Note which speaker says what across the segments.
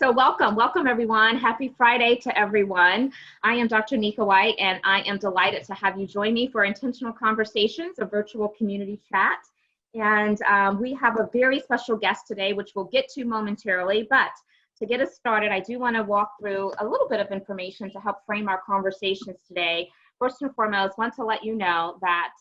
Speaker 1: So welcome everyone. Happy Friday to everyone. I am Dr. Nika White, and I am delighted to have you join me for Intentional Conversations, a virtual community chat. And we have a very special guest today, which we'll get to momentarily. But to get us started, I do want to walk through a little bit of information to help frame our conversations today. First and foremost, I want to let you know that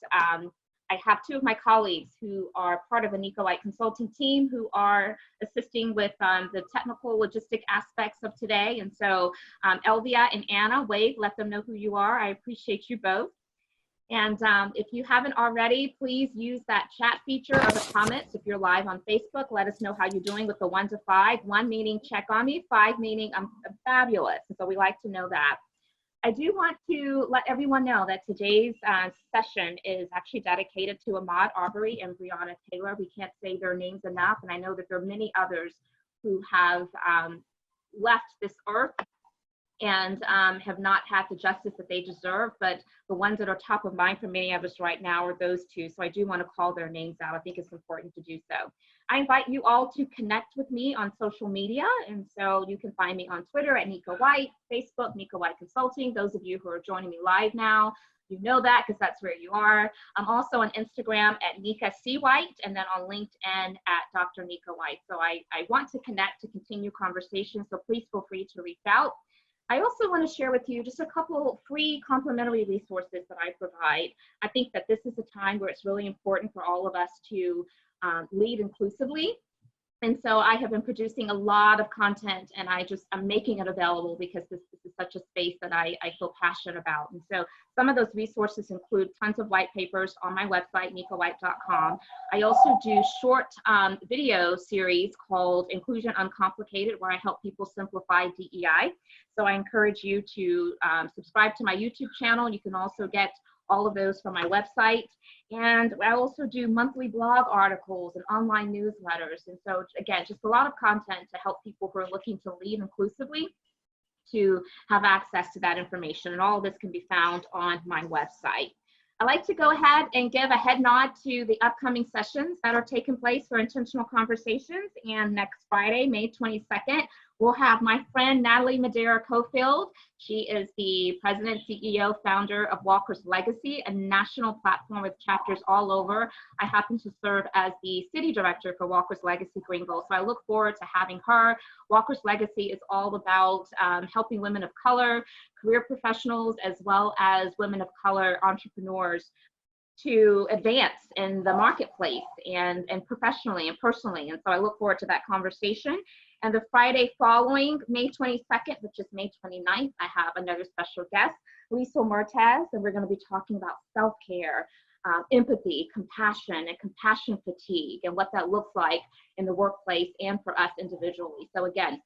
Speaker 1: I have two of my colleagues who are part of the Nika White consulting team who are assisting with the technical logistic aspects of today. And so Elvia and Anna, wave, let them know who you are. I appreciate you both. And if you haven't already, please use that chat feature of the comments. If you're live on Facebook, let us know how you're doing with the 1 to 5. 1 meaning check on me, 5 meaning I'm fabulous. And so we like to know that. I do want to let everyone know that today's session is actually dedicated to Ahmaud Arbery and Breonna Taylor. We can't say their names enough, and I know that there are many others who have left this earth and have not had the justice that they deserve, but the ones that are top of mind for many of us right now are those two. So I do want to call their names out. I think it's important to do so. I invite you all to connect with me on social media. And so you can find me on Twitter at Nika White, Facebook, Nika White Consulting. Those of you who are joining me live now, you know that because that's where you are. I'm also on Instagram at Nika C. White, and then on LinkedIn at Dr. Nika White. So I want to connect to continue conversations, so please feel free to reach out. I also want to share with you just a couple free complimentary resources that I provide. I think that this is a time where it's really important for all of us to lead inclusively. And so I have been producing a lot of content, and I'm making it available because this is such a space that I feel passionate about. And so some of those resources include tons of white papers on my website, nikawhite.com. I also do short video series called Inclusion Uncomplicated, where I help people simplify DEI. So I encourage you to subscribe to my YouTube channel. You can also get all of those from my website. And I also do monthly blog articles and online newsletters. And so again, just a lot of content to help people who are looking to lead inclusively to have access to that information. And all of this can be found on my website. I'd like to go ahead and give a head nod to the upcoming sessions that are taking place for Intentional Conversations. And next Friday, May 22nd, we'll have my friend Natalie Madera-Cofield. She is the president, CEO, founder of Walker's Legacy, a national platform with chapters all over. I happen to serve as the city director for Walker's Legacy Greenville, so I look forward to having her. Walker's Legacy is all about helping women of color, career professionals, as well as women of color entrepreneurs to advance in the marketplace and professionally and personally. And so I look forward to that conversation. And the Friday following, May 22nd, which is May 29th, I have another special guest, Lisa Mertez, and we're going to be talking about self-care, empathy, compassion, and compassion fatigue, and what that looks like in the workplace and for us individually. So again,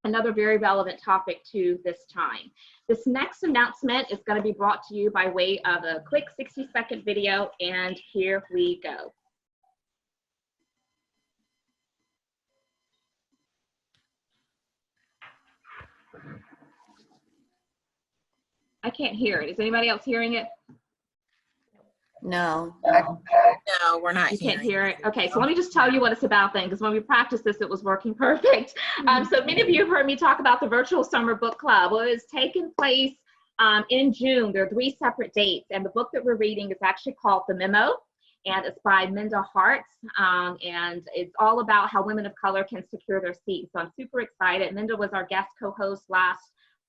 Speaker 1: another very relevant topic to this time. This next announcement is going to be brought to you by way of a quick 60-second video, and here we go. I can't hear it. Is anybody else hearing it?
Speaker 2: No.
Speaker 3: No, we're not.
Speaker 1: You can't hear it? Okay, so let me just tell you what it's about then, because when we practiced this, it was working perfect. So many of you have heard me talk about the virtual summer book club. Well, it's taken place in June. There are 3 separate dates, and the book that we're reading is actually called The Memo, and it's by Minda Harts, and it's all about how women of color can secure their seats. So I'm super excited. Minda was our guest co-host last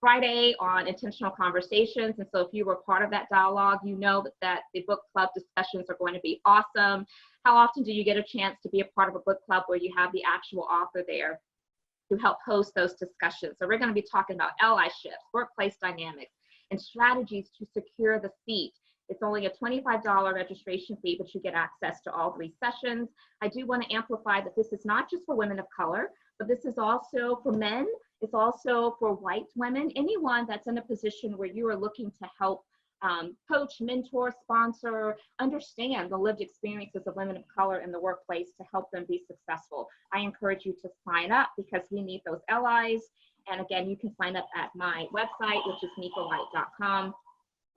Speaker 1: Friday on Intentional Conversations. And so if you were part of that dialogue, you know that the book club discussions are going to be awesome. How often do you get a chance to be a part of a book club where you have the actual author there to help host those discussions? So we're going to be talking about allyships, workplace dynamics, and strategies to secure the seat. It's only a $25 registration fee, but you get access to all 3 sessions. I do want to amplify that this is not just for women of color, but this is also for men. It's also for white women, anyone that's in a position where you are looking to help coach, mentor, sponsor, understand the lived experiences of women of color in the workplace to help them be successful. I encourage you to sign up because we need those allies. And again, you can sign up at my website, which is nikawhite.com.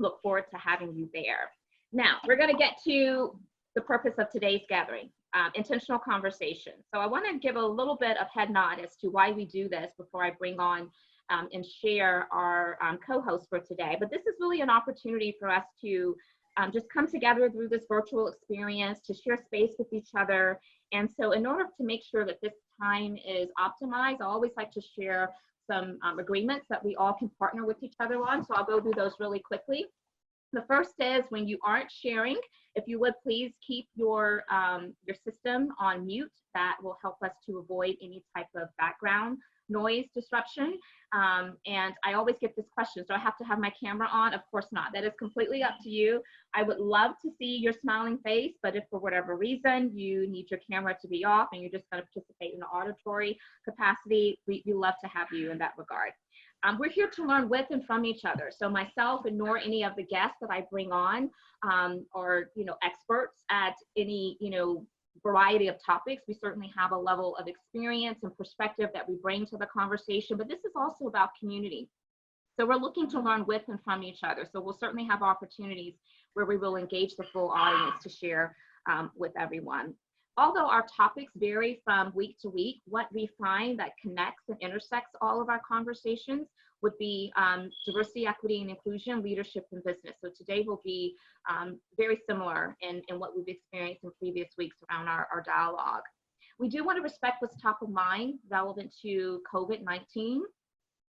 Speaker 1: Look forward to having you there. Now, we're going to get to the purpose of today's gathering. intentional conversation. So I want to give a little bit of head nod as to why we do this before I bring on and share our co-host for today. But this is really an opportunity for us to just come together through this virtual experience, to share space with each other. And so in order to make sure that this time is optimized, I always like to share some agreements that we all can partner with each other on. So I'll go through those really quickly. The first is, when you aren't sharing, if you would please keep your system on mute. That will help us to avoid any type of background noise disruption. And I always get this question, do I have to have my camera on? Of course not. That is completely up to you. I would love to see your smiling face, but if for whatever reason you need your camera to be off and you're just going to participate in the auditory capacity, we love to have you in that regard. We're here to learn with and from each other. So myself and nor any of the guests that I bring on are, experts at any, variety of topics. We certainly have a level of experience and perspective that we bring to the conversation, but this is also about community. So we're looking to learn with and from each other. So we'll certainly have opportunities where we will engage the full audience to share with everyone. Although our topics vary from week to week, what we find that connects and intersects all of our conversations would be diversity, equity, and inclusion, leadership, and business. So today will be very similar in what we've experienced in previous weeks around our dialogue. We do want to respect what's top of mind relevant to COVID-19.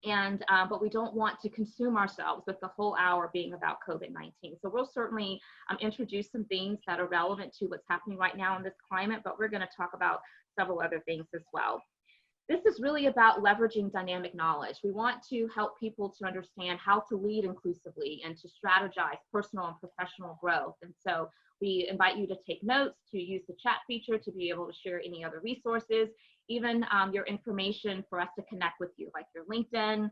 Speaker 1: But we don't want to consume ourselves with the whole hour being about COVID-19. So we'll certainly introduce some things that are relevant to what's happening right now in this climate, but we're going to talk about several other things as well. This is really about leveraging dynamic knowledge. We want to help people to understand how to lead inclusively and to strategize personal and professional growth. And so we invite you to take notes, to use the chat feature to be able to share any other resources, even your information for us to connect with you, like your LinkedIn,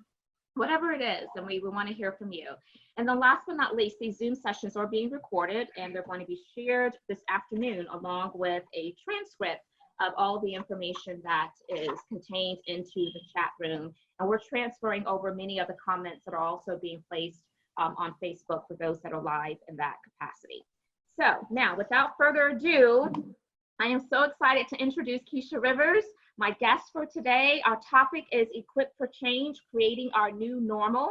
Speaker 1: whatever it is, and we want to hear from you. And then last but not least, these Zoom sessions are being recorded and they're going to be shared this afternoon along with a transcript of all the information that is contained into the chat room. And we're transferring over many of the comments that are also being placed on Facebook for those that are live in that capacity. So now, without further ado, I am so excited to introduce Keisha Rivers, my guest for today. Our topic is Equipped for Change, Creating Our New Normal,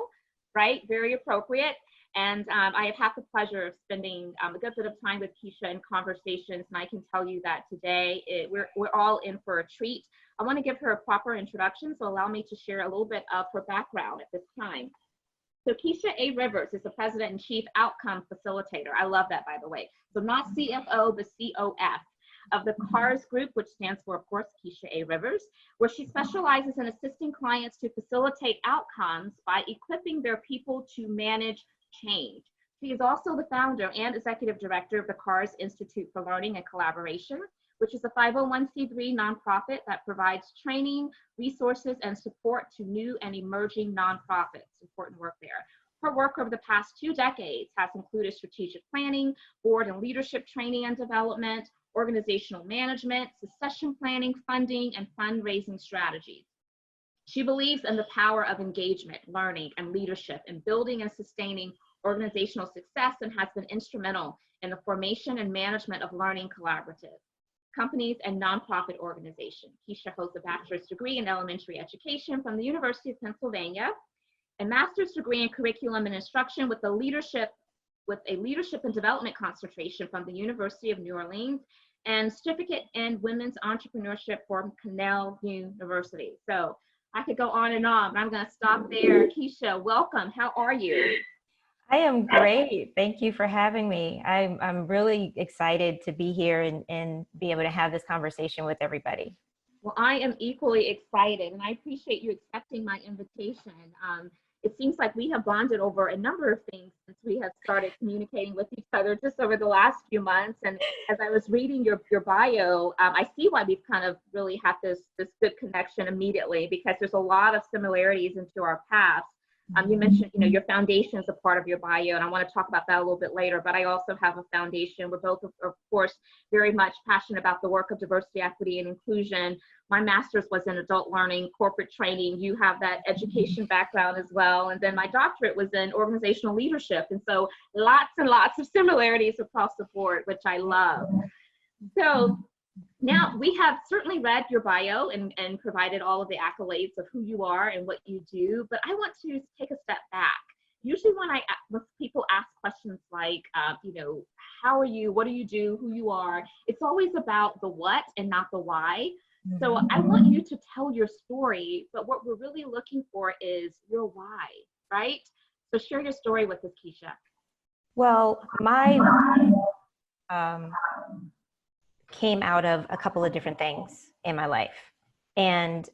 Speaker 1: right? Very appropriate. And I have had the pleasure of spending a good bit of time with Keisha in conversations, and I can tell you that today we're all in for a treat. I want to give her a proper introduction, so allow me to share a little bit of her background at this time. So Keisha A. Rivers is the President and Chief Outcome Facilitator. I love that, by the way. So not CFO, but COF of the CARS Group, which stands for, of course, Keisha A. Rivers, where she specializes in assisting clients to facilitate outcomes by equipping their people to manage change. She is also the founder and executive director of the CARS Institute for Learning and Collaboration, which is a 501c3 nonprofit that provides training, resources, and support to new and emerging nonprofits. Important work there. Her work over the past 2 decades has included strategic planning, board and leadership training and development, organizational management, succession planning, funding, and fundraising strategies. She believes in the power of engagement, learning, and leadership in building and sustaining organizational success, and has been instrumental in the formation and management of learning collaboratives, companies, and nonprofit organizations. Keisha holds a bachelor's degree in elementary education from the University of Pennsylvania, a master's degree in curriculum and instruction with a leadership and development concentration from the University of New Orleans, and certificate in women's entrepreneurship from Cornell University. So I could go on and on, but I'm going to stop there. Keisha, welcome. How are you?
Speaker 2: I am great. Thank you for having me. I'm really excited to be here and be able to have this conversation with everybody.
Speaker 1: Well, I am equally excited, and I appreciate you accepting my invitation. It seems like we have bonded over a number of things since we have started communicating with each other just over the last few months. And as I was reading your bio, I see why we've kind of really had this good connection immediately, because there's a lot of similarities into our paths. You mentioned, your foundation is a part of your bio, and I want to talk about that a little bit later, but I also have a foundation. We're both, of course, very much passionate about the work of diversity, equity, and inclusion. My master's was in adult learning, corporate training. You have that education background as well. And then my doctorate was in organizational leadership. And so lots and lots of similarities across the board, which I love. So Now, we have certainly read your bio and provided all of the accolades of who you are and what you do, but I want to take a step back. Usually when people ask questions like, how are you, what do you do, who you are, it's always about the what and not the why. So I want you to tell your story, but what we're really looking for is your why, right? So share your story with us, Keisha.
Speaker 2: Well, my came out of a couple of different things in my life. And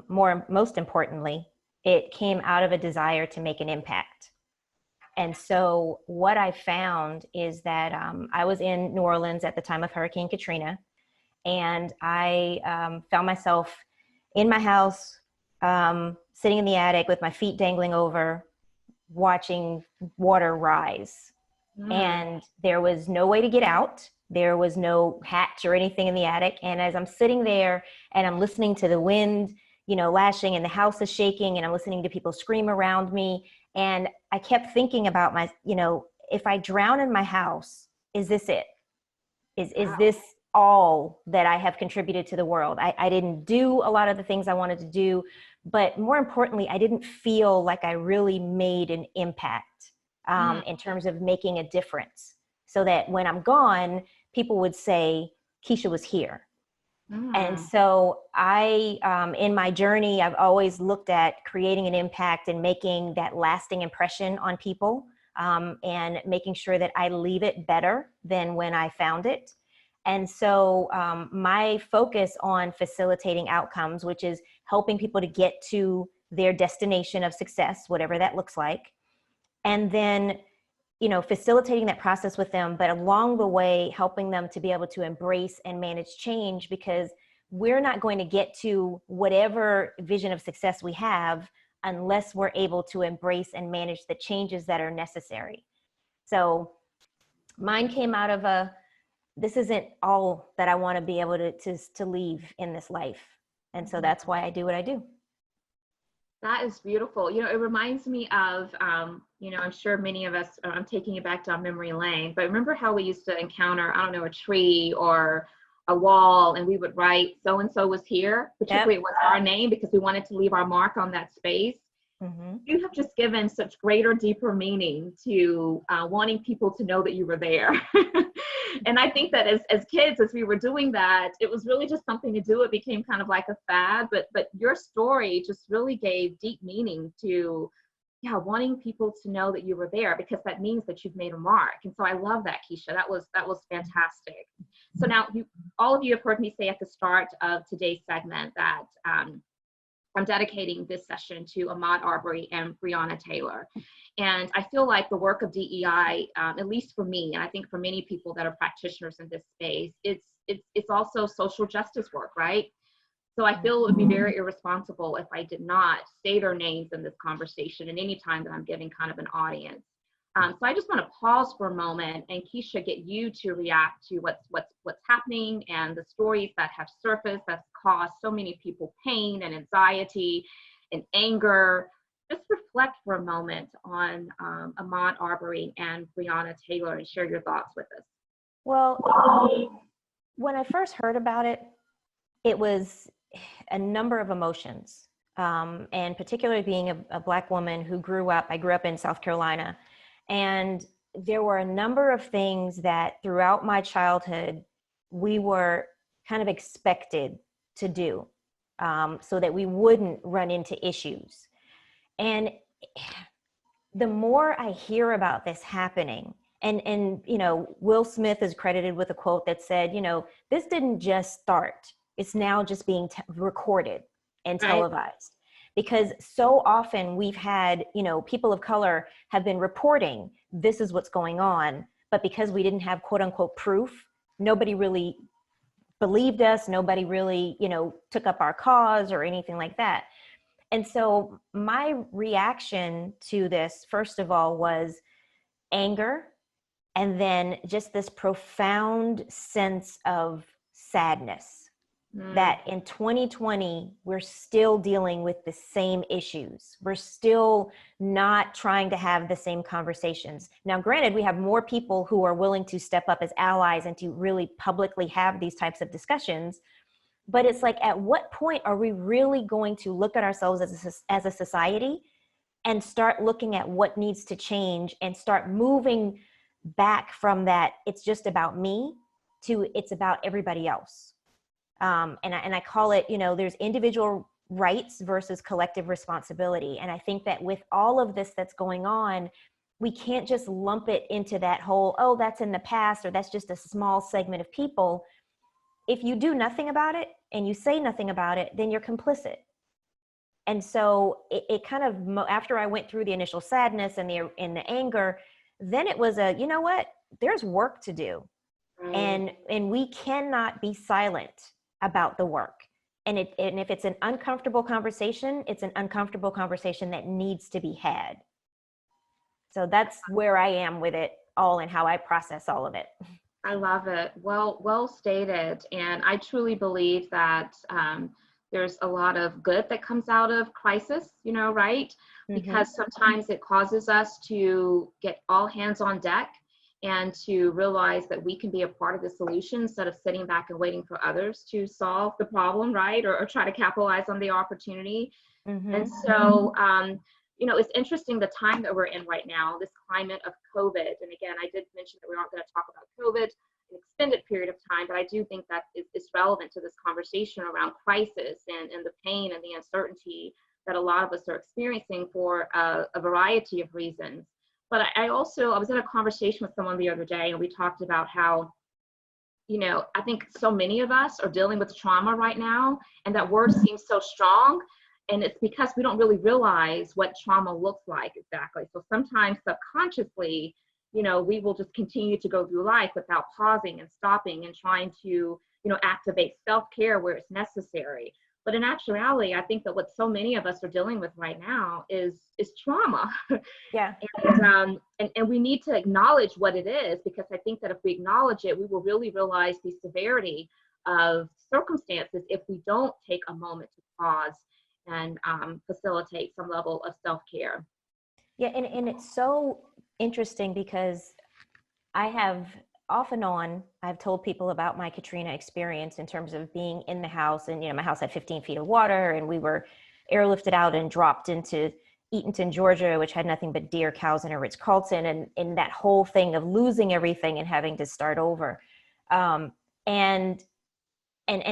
Speaker 2: most importantly, it came out of a desire to make an impact. And so what I found is that I was in New Orleans at the time of Hurricane Katrina, and I found myself in my house, sitting in the attic with my feet dangling over, watching water rise. And there was no way to get out. There was no hatch or anything in the attic. And as I'm sitting there and I'm listening to the wind, lashing, and the house is shaking, and I'm listening to people scream around me. And I kept thinking about if I drown in my house, is this it? Is this all that I have contributed to the world? I didn't do a lot of the things I wanted to do, but more importantly, I didn't feel like I really made an impact in terms of making a difference, so that when I'm gone, people would say, Keisha was here. And so in my journey, I've always looked at creating an impact and making that lasting impression on people, and making sure that I leave it better than when I found it. And so my focus on facilitating outcomes, which is helping people to get to their destination of success, whatever that looks like, and then facilitating that process with them, but along the way, helping them to be able to embrace and manage change, because we're not going to get to whatever vision of success we have unless we're able to embrace and manage the changes that are necessary. So mine came out of this isn't all that I want to be able to leave in this life. And so that's why I do what I do.
Speaker 1: That is beautiful. It reminds me of, I'm sure many of us, I'm taking it back down memory lane, but remember how we used to encounter, a tree or a wall, and we would write, so-and-so was here, particularly it was our name, because we wanted to leave our mark on that space. You have just given such greater, deeper meaning to wanting people to know that you were there. And I think that as kids, as we were doing that, it was really just something to do. It became kind of like a fad, but your story just really gave deep meaning to, wanting people to know that you were there, because that means that you've made a mark. And so I love that, Keisha. That was fantastic. So now all of you have heard me say at the start of today's segment that I'm dedicating this session to Ahmaud Arbery and Breonna Taylor. And I feel like the work of DEI, at least for me, and I think for many people that are practitioners in this space, it's also social justice work, right? So I feel it would be very irresponsible if I did not say their names in this conversation at any time that I'm giving kind of an audience. So I just want to pause for a moment and, Keisha, get you to react to what's happening and the stories that have surfaced that's caused so many people pain and anxiety and anger. Just reflect for a moment on Ahmaud Arbery and Breonna Taylor and share your thoughts with us.
Speaker 2: Well, when I first heard about it, it was a number of emotions, and particularly being a Black woman who I grew up in South Carolina. And there were a number of things that throughout my childhood, we were kind of expected to do, so that we wouldn't run into issues. And the more I hear about this happening, and Will Smith is credited with a quote that said, this didn't just start, it's now just being recorded and televised. Because so often we've had, people of color have been reporting this is what's going on, but because we didn't have quote unquote proof, nobody really believed us. Nobody really, took up our cause or anything like that. And so my reaction to this, first of all, was anger, and then just this profound sense of sadness, that in 2020, we're still dealing with the same issues. We're still not trying to have the same conversations. Now, granted, we have more people who are willing to step up as allies and to really publicly have these types of discussions. But it's like, at what point are we really going to look at ourselves as a society and start looking at what needs to change and start moving back from that it's just about me to it's about everybody else? And I call it, there's individual rights versus collective responsibility. And I think that with all of this that's going on, we can't just lump it into that whole, oh, that's in the past, or that's just a small segment of people. If you do nothing about it and you say nothing about it, then you're complicit. And so it kind of, after I went through the initial sadness and the anger, then it was you know what, there's work to do. And we cannot be silent about the work. And if it's an uncomfortable conversation, it's an uncomfortable conversation that needs to be had. So that's where I am with it all and how I process all of it.
Speaker 1: I love it. Well stated. And I truly believe that there's a lot of good that comes out of crisis, right? Because sometimes it causes us to get all hands on deck and to realize that we can be a part of the solution instead of sitting back and waiting for others to solve the problem, right? Or try to capitalize on the opportunity. And so, it's interesting the time that we're in right now, this climate of COVID. And again, I did mention that we aren't going to talk about COVID an extended period of time, but I do think that is relevant to this conversation around crisis and the pain and the uncertainty that a lot of us are experiencing for a variety of reasons. But I was in a conversation with someone the other day, and we talked about how, I think so many of us are dealing with trauma right now, and that word seems so strong. And it's because we don't really realize what trauma looks like exactly. So sometimes subconsciously, we will just continue to go through life without pausing and stopping and trying to, activate self-care where it's necessary. But in actuality, I think that what so many of us are dealing with right now is trauma.
Speaker 2: Yeah.
Speaker 1: And we need to acknowledge what it is, because I think that if we acknowledge it, we will really realize the severity of circumstances if we don't take a moment to pause and facilitate some level of self-care.
Speaker 2: Yeah, and it's so interesting because I have off and on, I've told people about my Katrina experience in terms of being in the house, and my house had 15 feet of water, and we were airlifted out and dropped into Eatonton, Georgia, which had nothing but deer, cows, and a Ritz-Carlton, and that whole thing of losing everything and having to start over. And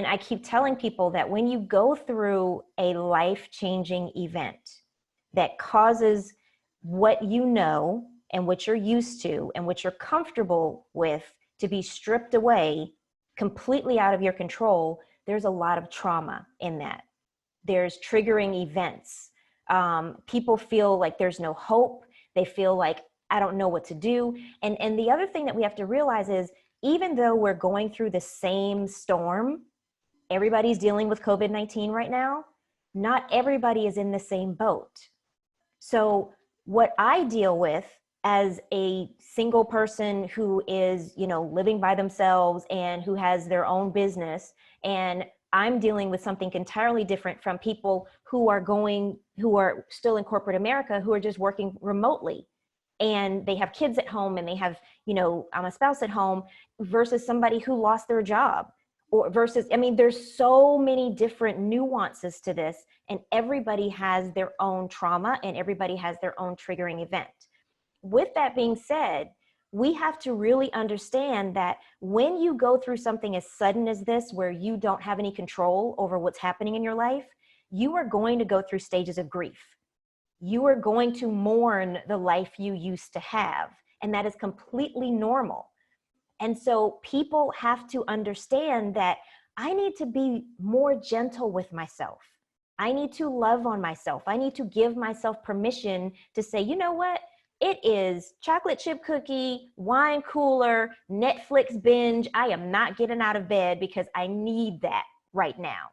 Speaker 2: I keep telling people that when you go through a life-changing event that causes what you know and what you're used to and what you're comfortable with to be stripped away completely out of your control, there's a lot of trauma in that. There's triggering events. People feel like there's no hope. They feel like, I don't know what to do. And the other thing that we have to realize is, even though we're going through the same storm, everybody's dealing with COVID-19 right now, not everybody is in the same boat. So what I deal with as a single person who is, living by themselves and who has their own business, and I'm dealing with something entirely different from people who are still in corporate America, who are just working remotely. And they have kids at home, and they have, I'm a spouse at home, versus somebody who lost their job, there's so many different nuances to this, and everybody has their own trauma and everybody has their own triggering event. With that being said, we have to really understand that when you go through something as sudden as this, where you don't have any control over what's happening in your life, you are going to go through stages of grief. You are going to mourn the life you used to have, and that is completely normal. And so people have to understand that I need to be more gentle with myself. I need to love on myself. I need to give myself permission to say, you know what? It is chocolate chip cookie, wine cooler, Netflix binge. I am not getting out of bed because I need that right now.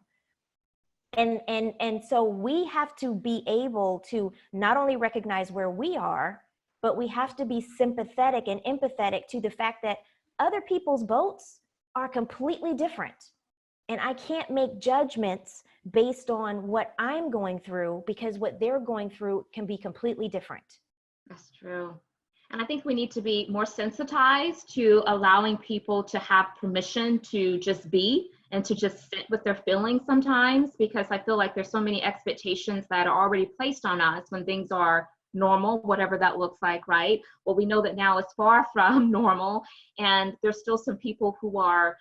Speaker 2: And so we have to be able to not only recognize where we are, but we have to be sympathetic and empathetic to the fact that other people's boats are completely different. And I can't make judgments based on what I'm going through, because what they're going through can be completely different.
Speaker 1: That's true. And I think we need to be more sensitized to allowing people to have permission to just be and to just sit with their feelings sometimes, because I feel like there's so many expectations that are already placed on us when things are normal, whatever that looks like, right? Well, we know that now it's far from normal, and there's still some people who are,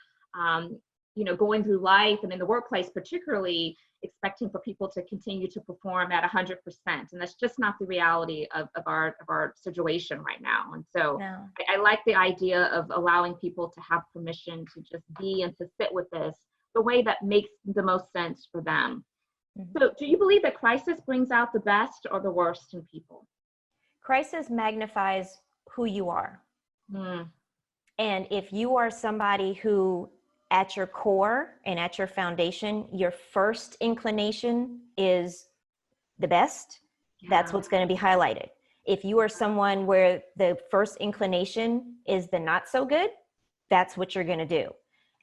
Speaker 1: going through life and in the workplace particularly, expecting for people to continue to perform at 100%, and that's just not the reality of our situation right now. And so
Speaker 2: No.
Speaker 1: I like the idea of allowing people to have permission to just be and to sit with this the way that makes the most sense for them.
Speaker 2: Mm-hmm.
Speaker 1: So do you believe that crisis brings out the best or the worst in people?
Speaker 2: Crisis magnifies who you are. And if you are somebody who, at your core and at your foundation, your first inclination is the best, that's what's going to be highlighted. If you are someone where the first inclination is the not so good, that's what you're going to do.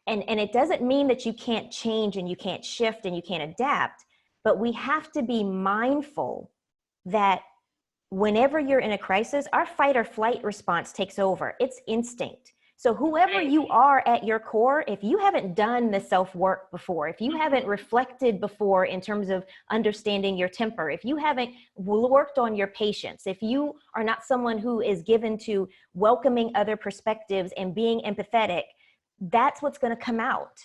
Speaker 2: And it doesn't mean that you can't change and you can't shift and you can't adapt, but we have to be mindful that whenever you're in a crisis, our fight or flight response takes over. It's instinct. So whoever you are at your core, if you haven't done the self-work before, if you haven't reflected before in terms of understanding your temper, if you haven't worked on your patience, if you are not someone who is given to welcoming other perspectives and being empathetic, that's what's going to come out.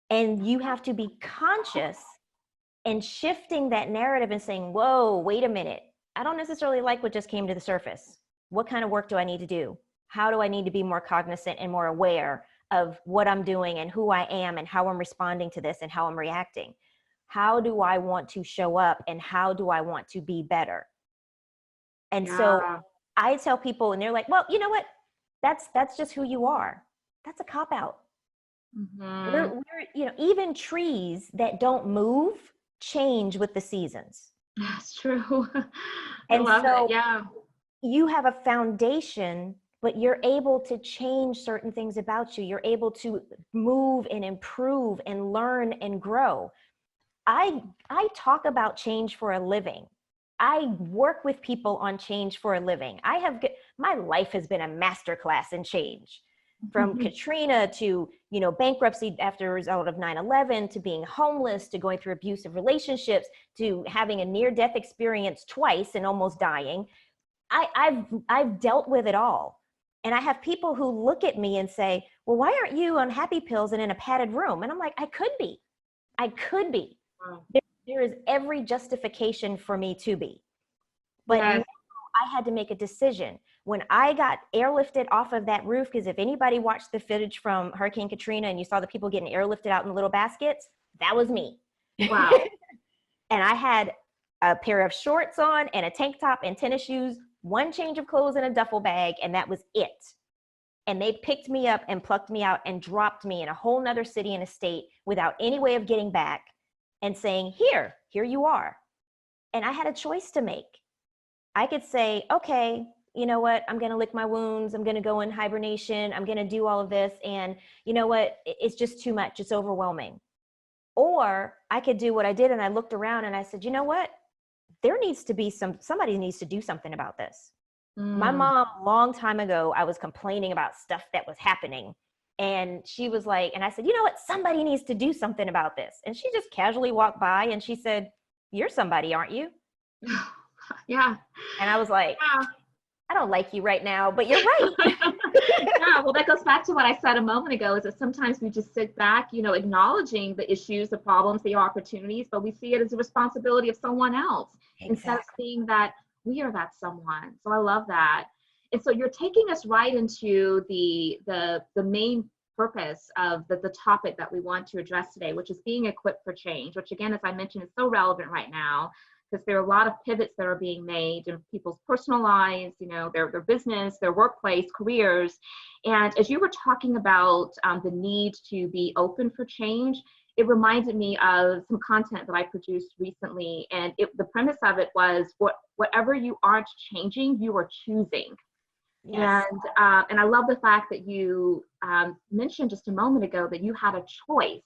Speaker 2: And you have to be conscious and shifting that narrative and saying, whoa, wait a minute. I don't necessarily like what just came to the surface. What kind of work do I need to do? How do I need to be more cognizant and more aware of what I'm doing and who I am and how I'm responding to this and how I'm reacting? How do I want to show up and how do I want to be better? And so I tell people, and they're like, well, you know what? That's just who you are. That's a cop-out. We're even trees that don't move change with the seasons.
Speaker 1: That's true. I
Speaker 2: And
Speaker 1: love
Speaker 2: so
Speaker 1: it. Yeah.
Speaker 2: You have a foundation, but you're able to change certain things about you. You're able to move and improve and learn and grow. I talk about change for a living. I work with people on change for a living. My life has been a masterclass in change. From Katrina to, bankruptcy after a result of 9/11, to being homeless, to going through abusive relationships, to having a near-death experience twice and almost dying. I've dealt with it all. And I have people who look at me and say, well, why aren't you on happy pills and in a padded room? And I'm like, I could be. Wow. There is every justification for me to be. But yes. I had to make a decision. When I got airlifted off of that roof, because if anybody watched the footage from Hurricane Katrina and you saw the people getting airlifted out in little baskets, that was me.
Speaker 1: Wow.
Speaker 2: And I had a pair of shorts on and a tank top and tennis shoes, one change of clothes in a duffel bag, and that was it. And they picked me up and plucked me out and dropped me in a whole nother city and a state without any way of getting back and saying, here you are. And I had a choice to make. I could say, okay, you know what? I'm going to lick my wounds. I'm going to go in hibernation. I'm going to do all of this. And you know what? It's just too much. It's overwhelming. Or I could do what I did. And I looked around and I said, you know what? There needs to be somebody needs to do something about this. My mom, a long time ago, I was complaining about stuff that was happening. And she was like, and I said, you know what? Somebody needs to do something about this. And she just casually walked by and she said, you're somebody, aren't you?
Speaker 1: Yeah.
Speaker 2: And I was like, yeah. I don't like you right now, but you're right.
Speaker 1: Yeah, well, that goes back to what I said a moment ago, is that sometimes we just sit back, acknowledging the issues, the problems, the opportunities, but we see it as a responsibility of someone else. Exactly. Instead of seeing that we are that someone. So I love that. And so you're taking us right into the main purpose of the topic that we want to address today, which is being equipped for change, which again, as I mentioned, is so relevant right now, because there are a lot of pivots that are being made in people's personal lives, their business, their workplace, careers. And as you were talking about the need to be open for change, it reminded me of some content that I produced recently. And the premise of it was, whatever you aren't changing, you are choosing. Yes. And I love the fact that you mentioned just a moment ago that you had a choice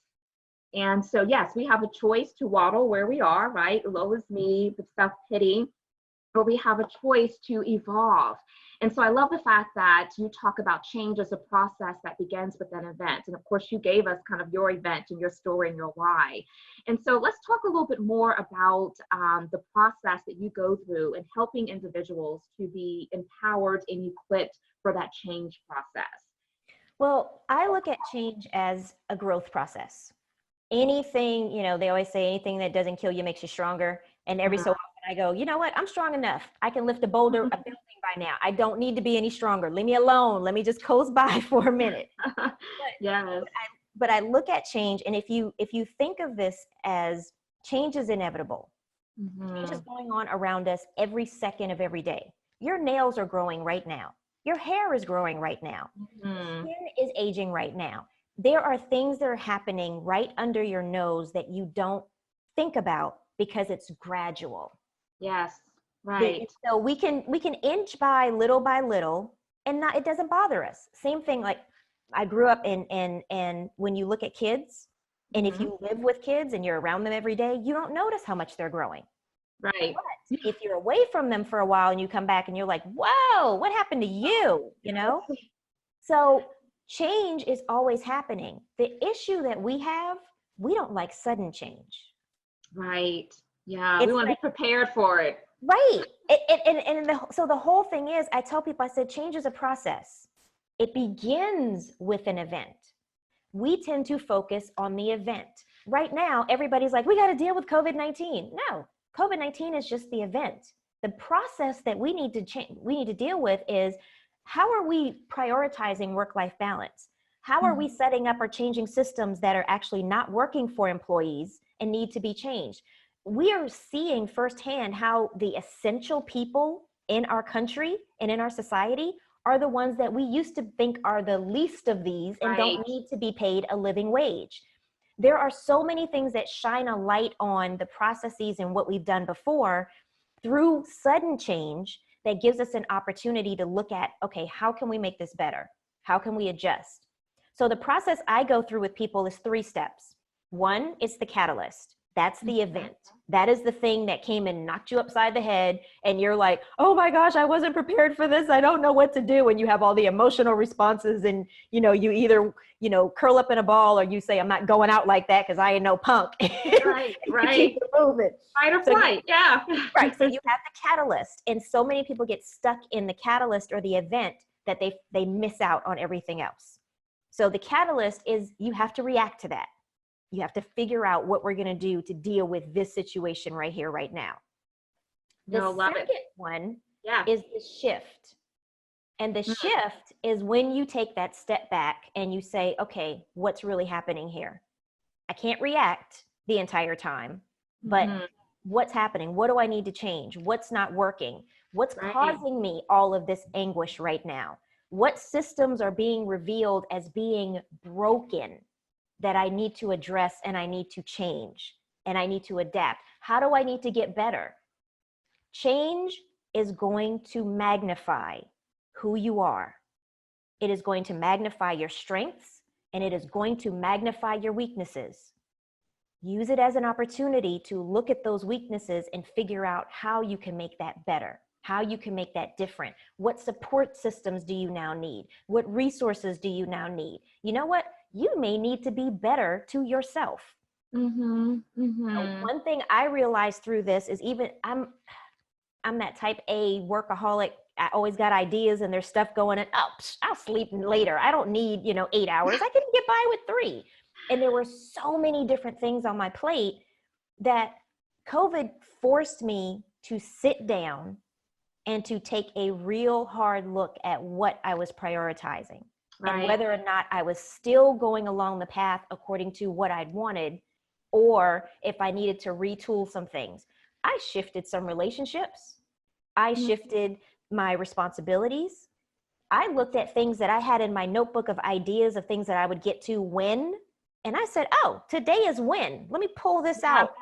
Speaker 1: And so, yes, we have a choice to waddle where we are, right? Low is me, the self-pity, or we have a choice to evolve. And so I love the fact that you talk about change as a process that begins with an event. And of course, you gave us kind of your event and your story and your why. And so let's talk a little bit more about the process that you go through in helping individuals to be empowered and equipped for that change process.
Speaker 2: Well, I look at change as a growth process. Anything, they always say anything that doesn't kill you makes you stronger. And every so often I go, you know what? I'm strong enough. I can lift a boulder, a building by now. I don't need to be any stronger. Leave me alone. Let me just coast by for a minute.
Speaker 1: Yes.
Speaker 2: But I look at change, and if you think of this as change is inevitable, change is going on around us every second of every day. Your nails are growing right now. Your hair is growing right now. Skin is aging right now. There are things that are happening right under your nose that you don't think about because it's gradual.
Speaker 1: Yes, right.
Speaker 2: So we can inch by little, and it doesn't bother us. Same thing, like I grew up and when you look at kids, and if you live with kids and you're around them every day, you don't notice how much they're growing.
Speaker 1: Right.
Speaker 2: But if you're away from them for a while and you come back and you're like, whoa, what happened to you? So change is always happening. The issue that we don't like sudden change.
Speaker 1: Right. Yeah. We want to be prepared for it.
Speaker 2: Right. So the whole thing is, I tell people, I said, change is a process. It begins with an event. We tend to focus on the event. Right now, everybody's like, we got to deal with COVID-19. No, COVID-19 is just the event. The process that we need to deal with is, how are we prioritizing work-life balance? How are we setting up or changing systems that are actually not working for employees and need to be changed? We are seeing firsthand how the essential people in our country and in our society are the ones that we used to think are the least of these and don't need to be paid a living wage. There are so many things that shine a light on the processes and what we've done before through sudden change that gives us an opportunity to look at, okay, how can we make this better? How can we adjust? So the process I go through with people is 3 steps. 1 is the catalyst. That's the event. That is the thing that came and knocked you upside the head. And you're like, oh my gosh, I wasn't prepared for this. I don't know what to do. And you have all the emotional responses and, you either, curl up in a ball or you say, I'm not going out like that because I ain't no punk.
Speaker 1: Right.
Speaker 2: Keep it moving.
Speaker 1: Fight or flight. Yeah.
Speaker 2: Right. So you have the catalyst. And so many people get stuck in the catalyst or the event that they miss out on everything else. So the catalyst is you have to react to that. You have to figure out what we're going to do to deal with this situation right here, right now. The second one is the shift. And the shift is when you take that step back and you say, okay, what's really happening here? I can't react the entire time, but what's happening? What do I need to change? What's not working? What's causing me all of this anguish right now? What systems are being revealed as being broken that I need to address and I need to change and I need to adapt? How do I need to get better? Change is going to magnify who you are. It is going to magnify your strengths and it is going to magnify your weaknesses. Use it as an opportunity to look at those weaknesses and figure out how you can make that better, how you can make that different. What support systems do you now need? What resources do you now need? You know what? You may need to be better to yourself. One thing I realized through this is I'm that type A workaholic. I always got ideas and there's stuff going on. Oh, I'll sleep later. I don't need, 8 hours. I can get by with 3. And there were so many different things on my plate that COVID forced me to sit down and to take a real hard look at what I was prioritizing. And whether or not I was still going along the path according to what I'd wanted, or if I needed to retool some things. I shifted some relationships. I shifted my responsibilities. I looked at things that I had in my notebook of ideas of things that I would get to when, and I said, oh, today is when. Let me pull this out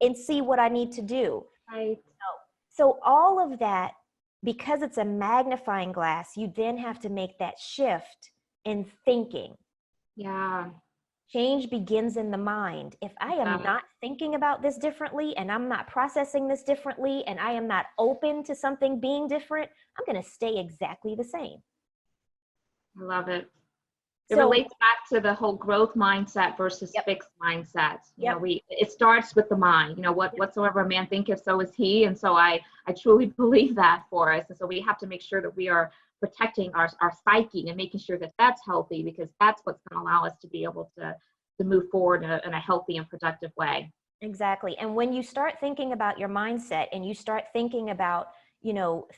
Speaker 2: and see what I need to do. So all of that, because it's a magnifying glass, you then have to make that shift in thinking. Change begins in the mind. If I am not thinking about this differently, and I'm not processing this differently, and I am not open to something being different, I'm going to stay exactly the same.
Speaker 1: I love it. It
Speaker 2: So,
Speaker 1: relates back to the whole growth mindset versus
Speaker 2: Yep.
Speaker 1: fixed mindset. You
Speaker 2: Yep.
Speaker 1: know, it starts with the mind. You know, whatsoever a man thinketh, so is he. And so I truly believe that for us. And so we have to make sure that we are protecting our psyche and making sure that that's healthy, because that's what's going to allow us to be able to move forward in a healthy and productive way.
Speaker 2: exactly. And when you start thinking about your mindset and you start thinking about,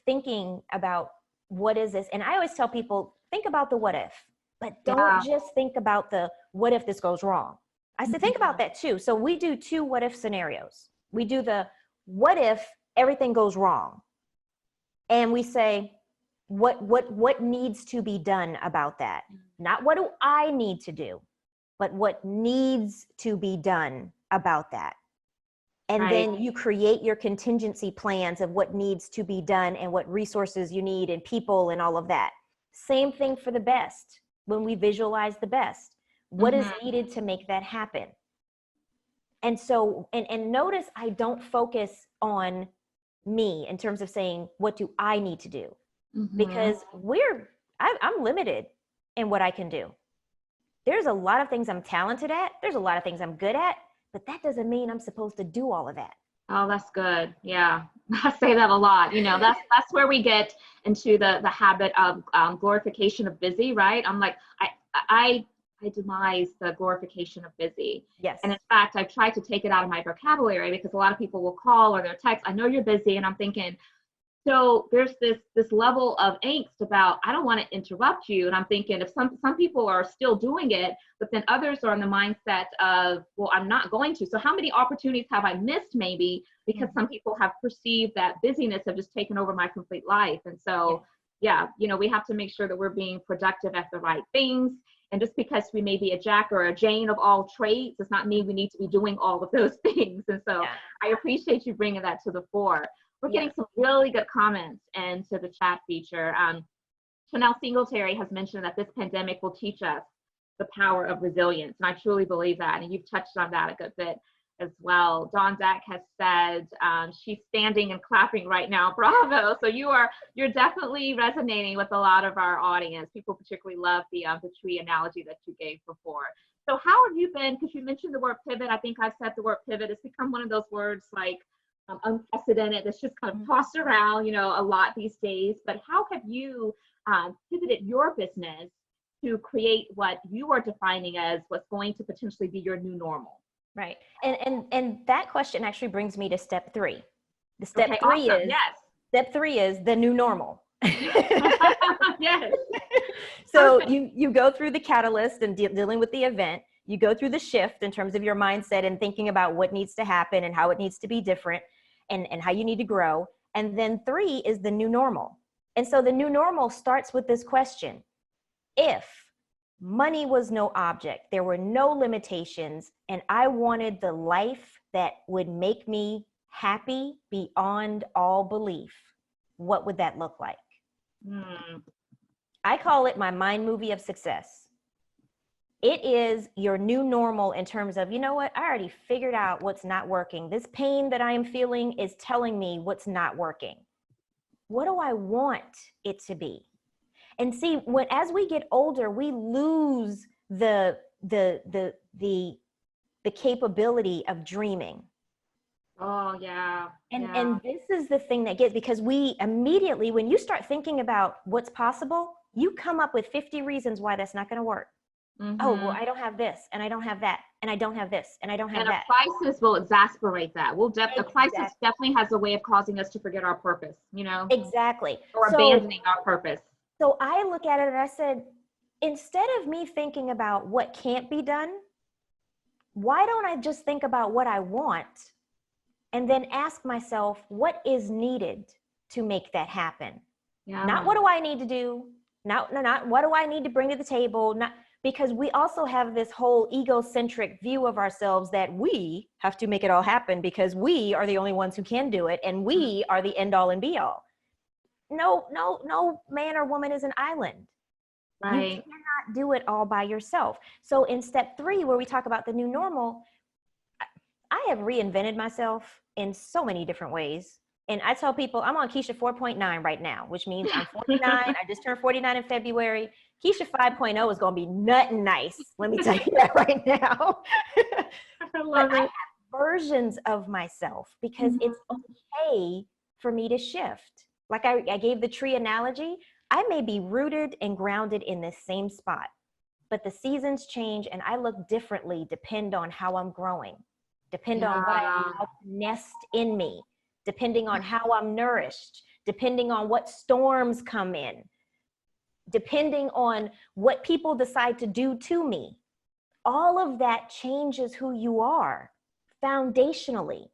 Speaker 2: thinking about what is this? And I always tell people, think about the what if, but don't just think about the what if this goes wrong. I said, think about that too. So we do 2 what if scenarios. We do the what if everything goes wrong. And we say, what needs to be done about that? Not what do I need to do, but what needs to be done about that. And then you create your contingency plans of what needs to be done and what resources you need and people and all of that. Same thing for the best. When we visualize the best, what is needed to make that happen? And so, and notice I don't focus on me in terms of saying, what do I need to do? Because I'm limited in what I can do. There's a lot of things I'm talented at. There's a lot of things I'm good at, but that doesn't mean I'm supposed to do all of that.
Speaker 1: Oh, that's good. Yeah, I say that a lot. You know, that's where we get into the habit of glorification of busy, right? I'm like, I demise the glorification of busy.
Speaker 2: Yes.
Speaker 1: And in fact, I've tried to take it out of my vocabulary, because a lot of people will call or they'll text, I know you're busy, and I'm thinking, so there's this level of angst about, I don't want to interrupt you. And I'm thinking, if some people are still doing it, but then others are in the mindset of, well, I'm not going to. So how many opportunities have I missed, maybe because some people have perceived that busyness have just taken over my complete life. And so, we have to make sure that we're being productive at the right things. And just because we may be a Jack or a Jane of all trades does not mean we need to be doing all of those things. And so I appreciate you bringing that to the fore. We're getting some really good comments into the chat feature. Chanel Singletary has mentioned that this pandemic will teach us the power of resilience. And I truly believe that. And you've touched on that a good bit as well. Dawn Dak has said she's standing and clapping right now. Bravo. So you're definitely resonating with a lot of our audience. People particularly love the tree analogy that you gave before. So how have you been? Because you mentioned the word pivot. I think I've said the word pivot. It's become one of those words like unprecedented, that's just kind of tossed around, a lot these days. But how have you pivoted your business to create what you are defining as what's going to potentially be your new normal?
Speaker 2: Right. And that question actually brings me to step 3. The step step 3 is the new normal.
Speaker 1: Yes.
Speaker 2: So you go through the catalyst and dealing with the event. You go through the shift in terms of your mindset and thinking about what needs to happen and how it needs to be different and how you need to grow. And then 3 is the new normal. And so the new normal starts with this question. If money was no object, there were no limitations, and I wanted the life that would make me happy beyond all belief, what would that look like? I call it my mind movie of success. It is your new normal in terms of, you know what, I already figured out what's not working. This pain that I am feeling is telling me what's not working. What do I want it to be? And see, as we get older, we lose the capability of dreaming.
Speaker 1: Oh, yeah.
Speaker 2: And this is the thing that gets, because we immediately, when you start thinking about what's possible, you come up with 50 reasons why that's not going to work. Oh, well, I don't have this, and I don't have that, and I don't have this, and I don't have that.
Speaker 1: And a crisis will exasperate that. A crisis definitely has a way of causing us to forget our purpose,
Speaker 2: Exactly.
Speaker 1: Or abandoning our purpose.
Speaker 2: So I look at it and I said, instead of me thinking about what can't be done, why don't I just think about what I want and then ask myself, what is needed to make that happen? Not what do I need to do? Not what do I need to bring to the table? Because we also have this whole egocentric view of ourselves that we have to make it all happen because we are the only ones who can do it, and we are the end all and be all. No man or woman is an island. You
Speaker 1: Right.
Speaker 2: cannot do it all by yourself. So in step 3, where we talk about the new normal, I have reinvented myself in so many different ways. And I tell people I'm on Keisha 4.9 right now, which means I'm 49. I just turned 49 in February. Keisha 5.0 is going to be nuttin' nice. Let me tell you that right now.
Speaker 1: I
Speaker 2: But
Speaker 1: love
Speaker 2: I
Speaker 1: it.
Speaker 2: have versions of myself because it's okay for me to shift. Like I gave the tree analogy. I may be rooted and grounded in this same spot, but the seasons change and I look differently depend on how I'm growing, depend on what I
Speaker 1: Yeah.
Speaker 2: allow to nest in me, depending on how I'm nourished, depending on what storms come in, depending on what people decide to do to me. All of that changes who you are foundationally.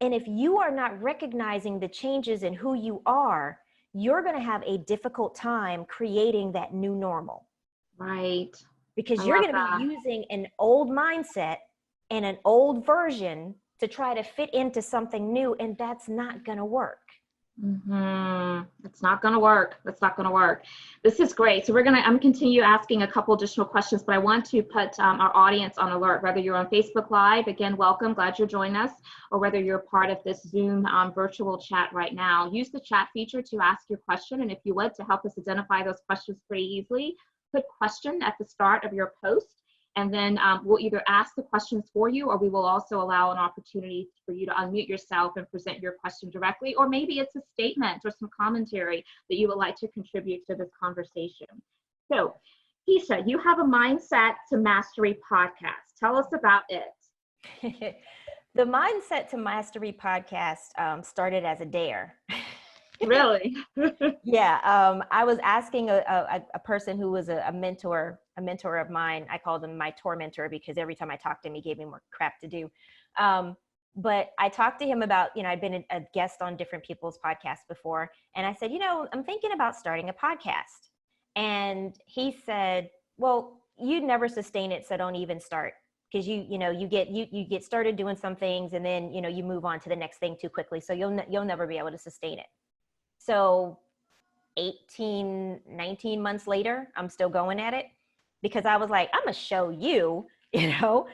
Speaker 2: And if you are not recognizing the changes in who you are, you're going to have a difficult time creating that new normal.
Speaker 1: Right.
Speaker 2: Because
Speaker 1: I
Speaker 2: you're
Speaker 1: love
Speaker 2: going to
Speaker 1: that.
Speaker 2: be using an old mindset and an old version to try to fit into something new, and that's not going to work.
Speaker 1: It's not going to work. That's not going to work. This is great. So I'm continue asking a couple additional questions, but I want to put our audience on alert, whether you're on Facebook Live, again, welcome, glad you're joining us, or whether you're part of this Zoom virtual chat right now. Use the chat feature to ask your question. And if you would, to help us identify those questions pretty easily, put question at the start of your post. And then we'll either ask the questions for you, or we will also allow an opportunity for you to unmute yourself and present your question directly. Or maybe it's a statement or some commentary that you would like to contribute to this conversation. So, Keisha, you have a Mindset to Mastery podcast. Tell us about it.
Speaker 2: The Mindset to Mastery podcast started as a dare.
Speaker 1: Really?
Speaker 2: Yeah, I was asking a person who was a mentor of mine. I called him my tormentor because every time I talked to him, he gave me more crap to do. But I talked to him about, I'd been a guest on different people's podcasts before. And I said, I'm thinking about starting a podcast. And he said, well, you'd never sustain it, so don't even start. Because you get started doing some things and then, you move on to the next thing too quickly. So you'll never be able to sustain it. So 19 months later, I'm still going at it because I was like, I'm gonna show you, So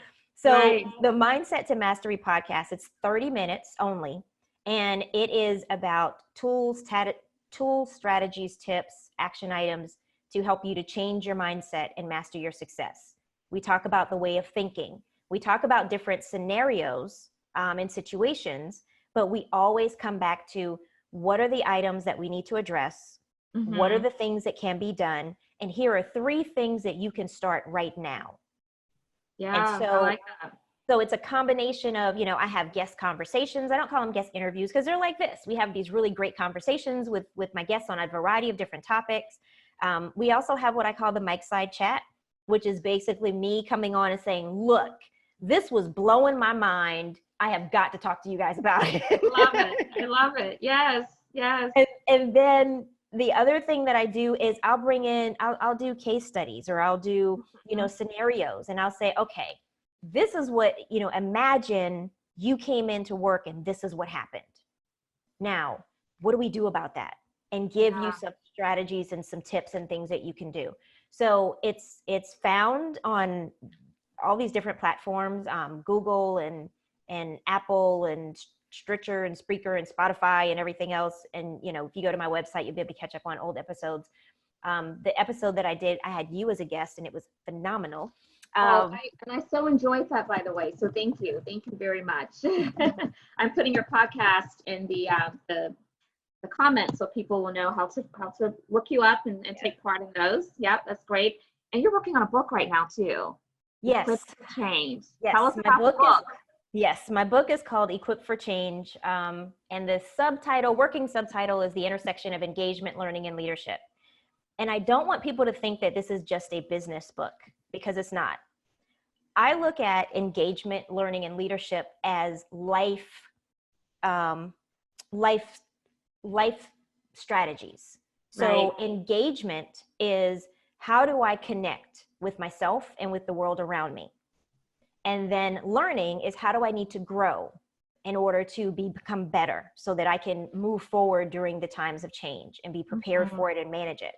Speaker 1: Right.
Speaker 2: The Mindset to Mastery podcast, it's 30 minutes only. And it is about tools, strategies, tips, action items to help you to change your mindset and master your success. We talk about the way of thinking. We talk about different scenarios and situations, but we always come back to what are the items that we need to address? What are the things that can be done? And here are 3 things that you can start right now.
Speaker 1: Yeah,
Speaker 2: and so,
Speaker 1: I like that.
Speaker 2: So it's a combination of, I have guest conversations. I don't call them guest interviews because they're like this. We have these really great conversations with my guests on a variety of different topics. We also have what I call the mic side chat, which is basically me coming on and saying, look, this was blowing my mind. I have got to talk to you guys about it.
Speaker 1: Love it. I love it. Yes.
Speaker 2: And then the other thing that I do is I'll do case studies, or I'll do, scenarios, and I'll say, okay, this is what, imagine you came into work and this is what happened. Now, what do we do about that? And give you some strategies and some tips and things that you can do. So it's found on all these different platforms, Google and Apple and Stitcher and Spreaker and Spotify and everything else. And, if you go to my website, you'll be able to catch up on old episodes. The episode that I did, I had you as a guest and it was phenomenal.
Speaker 1: And I so enjoyed that, by the way. So thank you very much. I'm putting your podcast in the comments so people will know how to look you up and take part in those. Yep, that's great. And you're working on a book right now too.
Speaker 2: Yes.
Speaker 1: Equipped for Change.
Speaker 2: Yes.
Speaker 1: Tell us about the book.
Speaker 2: Yes, my book is called Equipped for Change. And the working subtitle is The Intersection of Engagement, Learning, and Leadership. And I don't want people to think that this is just a business book, because it's not. I look at engagement, learning, and leadership as life strategies. So engagement is, how do I connect with myself and with the world around me? And then learning is, how do I need to grow in order to become better so that I can move forward during the times of change and be prepared for it and manage it?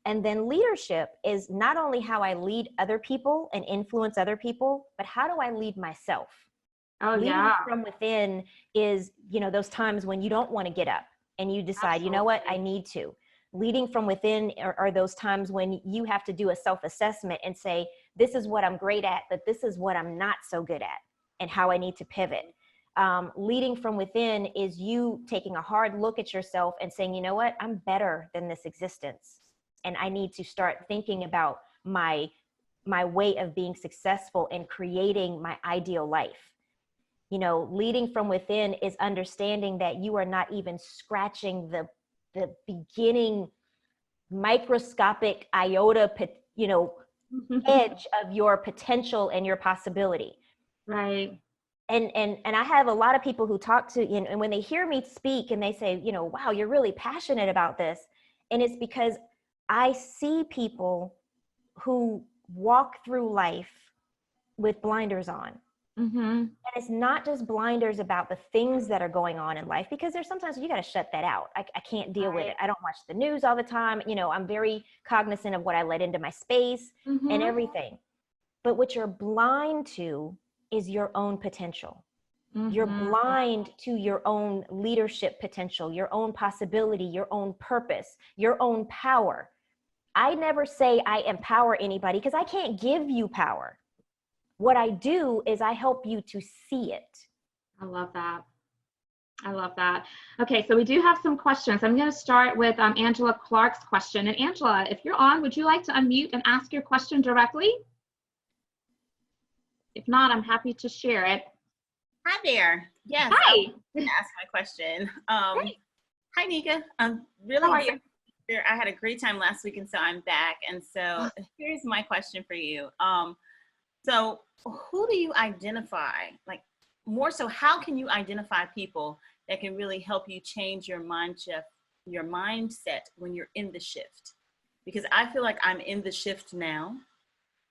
Speaker 2: And then leadership is not only how I lead other people and influence other people, but how do I lead myself?
Speaker 1: Oh,
Speaker 2: Leading
Speaker 1: yeah.
Speaker 2: from within is, those times when you don't want to get up and you decide, you know what, I need to. Leading from within are those times when you have to do a self-assessment and say, this is what I'm great at, but this is what I'm not so good at and how I need to pivot. Leading from within is you taking a hard look at yourself and saying, you know what, I'm better than this existence. And I need to start thinking about my way of being successful and creating my ideal life. Leading from within is understanding that you are not even scratching the beginning microscopic iota, edge of your potential and your possibility.
Speaker 1: Right.
Speaker 2: And I have a lot of people who talk to, and when they hear me speak and they say, wow, you're really passionate about this. And it's because I see people who walk through life with blinders on.
Speaker 1: Mm-hmm.
Speaker 2: And it's not just blinders about the things that are going on in life, because there's sometimes you got to shut that out. I can't deal with it. I don't watch the news all the time. I'm very cognizant of what I let into my space and everything. But what you're blind to is your own potential. You're blind to your own leadership potential, your own possibility, your own purpose, your own power. I never say I empower anybody because I can't give you power. What I do is I help you to see it.
Speaker 1: I love that. I love that. Okay, so we do have some questions. I'm going to start with Angela Clark's question. And Angela, if you're on, would you like to unmute and ask your question directly? If not, I'm happy to share it.
Speaker 3: Hi there. Yes.
Speaker 1: Hi.
Speaker 3: I'll ask my question.
Speaker 1: Hey.
Speaker 3: Hi, Nika. I'm really
Speaker 1: How are you?
Speaker 3: here. I had a great time last week, and so I'm back. And so here's my question for you. So who do you identify? Like, more so, how can you identify people that can really help you change your mindset when you're in the shift? Because I feel like I'm in the shift now,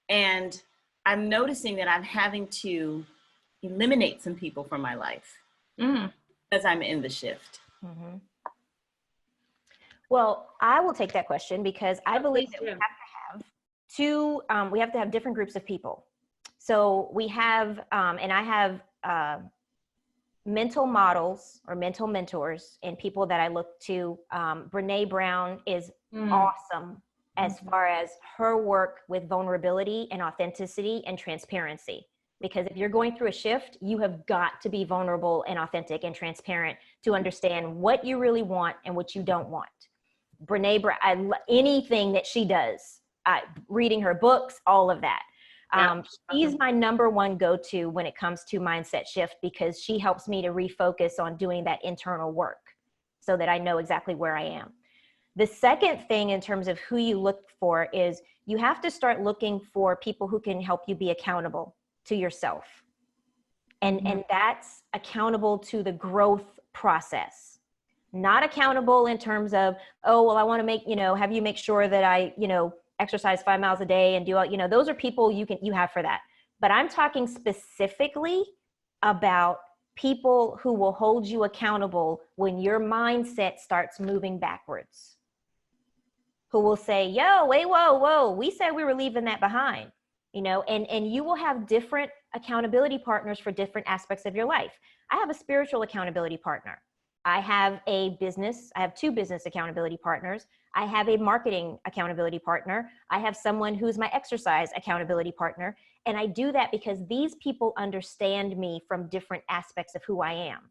Speaker 3: and I'm noticing that I'm having to eliminate some people from my life because I'm in the shift.
Speaker 2: Mm-hmm. Well, I will take that question because I believe that we have to have different groups of people. So we have, and I have mental models or mental mentors and people that I look to. Brene Brown is awesome as far as her work with vulnerability and authenticity and transparency. Because if you're going through a shift, you have got to be vulnerable and authentic and transparent to understand what you really want and what you don't want. Brene Brown, anything that she does, reading her books, all of that. She's my number one go-to when it comes to mindset shift, because she helps me to refocus on doing that internal work so that I know exactly where I am. The second thing in terms of who you look for is you have to start looking for people who can help you be accountable to yourself. And that's accountable to the growth process. Not accountable in terms of, oh, well, I want to make, have you make sure that I, exercise 5 miles a day and do all, those are people you have for that. But I'm talking specifically about people who will hold you accountable when your mindset starts moving backwards. Who will say, yo, wait, whoa, we said we were leaving that behind, and you will have different accountability partners for different aspects of your life. I have a spiritual accountability partner. I have two business accountability partners. I have a marketing accountability partner. I have someone who's my exercise accountability partner. And I do that because these people understand me from different aspects of who I am.